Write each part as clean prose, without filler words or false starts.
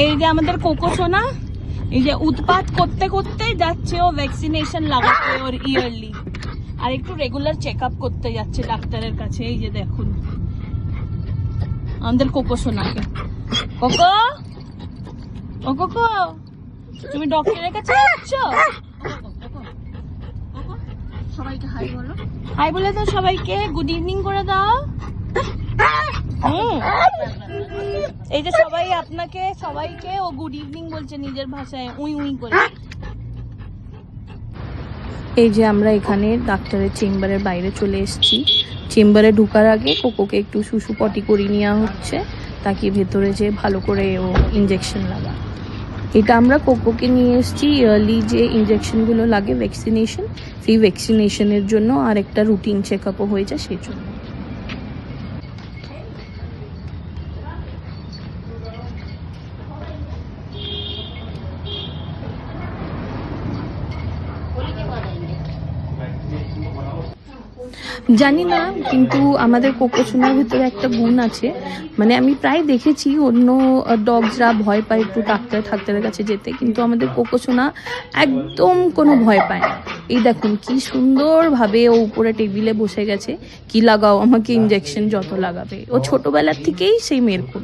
এই যে আমাদের কোকো সোনা, এই যে উৎপাত করতে করতে যাচ্ছে ও ভ্যাকসিনেশন লাগাতে ওর ইয়ারলি, আর একটু রেগুলার চেক আপ করতে যাচ্ছে ডাক্তারের কাছে। এই যে দেখুন আমাদের কোকো সোনাকে। কোকো, ও কোকো, তুমি ডক্টরের কাছে যাচ্ছ? সবাইকে হাই বলো। হাই বলে দাও সবাইকে, গুড ইভিনিং করে দাও। এই যে সবাই আপনাকে সবাইকে ও গুড ইভিনিং বলছে নিজের ভাষায়, উই উই করে। এই যে আমরা এখানে ডাক্তারের চেম্বারের বাইরে চলে এসেছি। চেম্বারে ঢোকার আগে কোকোকে একটু শুশু পটি করে নেওয়া হচ্ছে, তাকে ভেতরে যে ভালো করে ও ইঞ্জেকশন লাগা। এটা আমরা কোকোকে নিয়ে এসেছি ইয়ারলি যে ইঞ্জেকশনগুলো লাগে ভ্যাকসিনেশন, সেই ভ্যাকসিনেশনের জন্য, আর একটা রুটিন চেক আপও হয়ে যায় সেই জন্য। জানি না, কিন্তু আমাদের কোকো সোনার ভিতরে একটা গুণ আছে, মানে আমি প্রায় দেখেছি অন্য ডগসরা ভয় পায় একটু ডাক্তারের কাছে যেতে, কিন্তু আমাদের কোকো সোনা একদম কোনো ভয় পায় না। এই দেখুন কি সুন্দরভাবে ও উপরে টেবিলে বসে গেছে, কি লাগাও আমাকে ইঞ্জেকশন যত লাগাবে, ও ছোটবেলার থেকেই সেই মেয়ের খুন।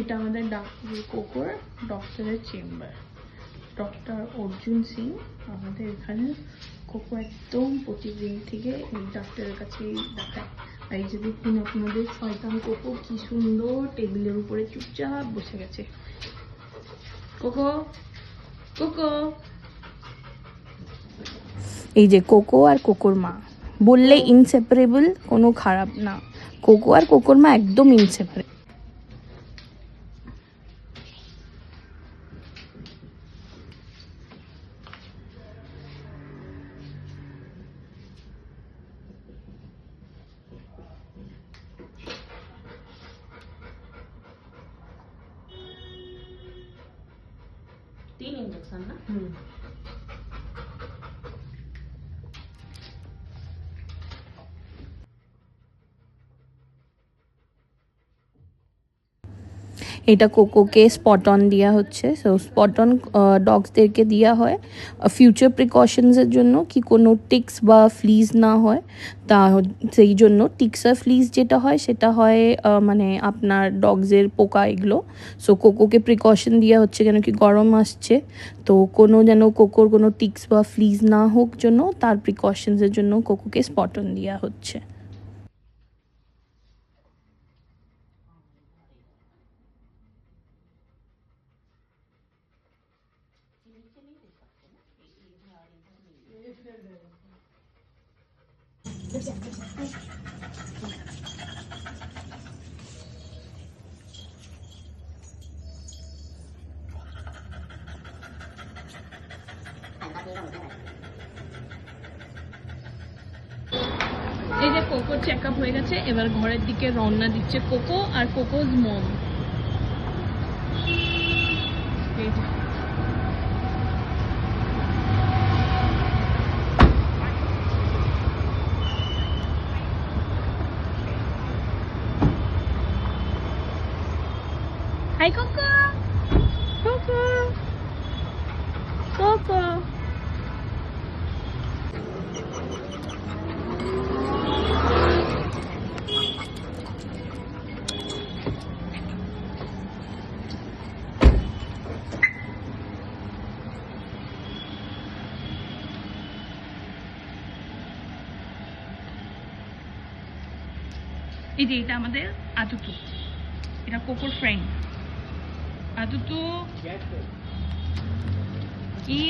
এটা আমাদের কোকোর ডক্টরের চেম্বার, ডক্টর অর্জুন সিং। আমাদের এখানে কোকো একদম প্রতিদিন থেকে এই ডাক্তারের কাছেই দেখায়। আর এই যে দেখুন আপনাদের শয়তান কোকো কি সুন্দর টেবিলের উপরে চুপচাপ বসে গেছে। কোকো, কোকো, এই যে কোকো আর কোকোর মা বললে ইনসেপারেবল, কোনো খারাপ না। কোকো আর কোকোর মা একদম ইনসেপারেবল। तीन इंजेक्शन ना। এটা কোকোকে স্পট অন দেওয়া হচ্ছে। সো স্পট অন ডগসদেরকে দেওয়া হয় ফিউচার প্রিকশনসের জন্য, কি কোনো টিক্স বা ফ্লিজ না হয়, তা সেই জন্য। টিক্স আর ফ্লিজ যেটা হয় সেটা হয় মানে আপনার ডগসের পোকা এগুলো। সো কোকোকে প্রিকশন দেওয়া হচ্ছে, কেন কি গরম আসছে, তো কোনো যেন কোকোর কোনো টিক্স বা ফ্লিজ না হোক জন্য, তার প্রিকশনসের জন্য কোকোকে স্পট অন দেওয়া হচ্ছে। এই যে কোকো চেক আপ হয়ে গেছে, এবার ঘরের দিকে রওনা দিচ্ছে কোকো আর Coco's mom. Hi Coco, Coco, Coco. এই যে এটা আমাদের আদুতু, এটা কোকোর ফ্রেন্ড। আদুতু কি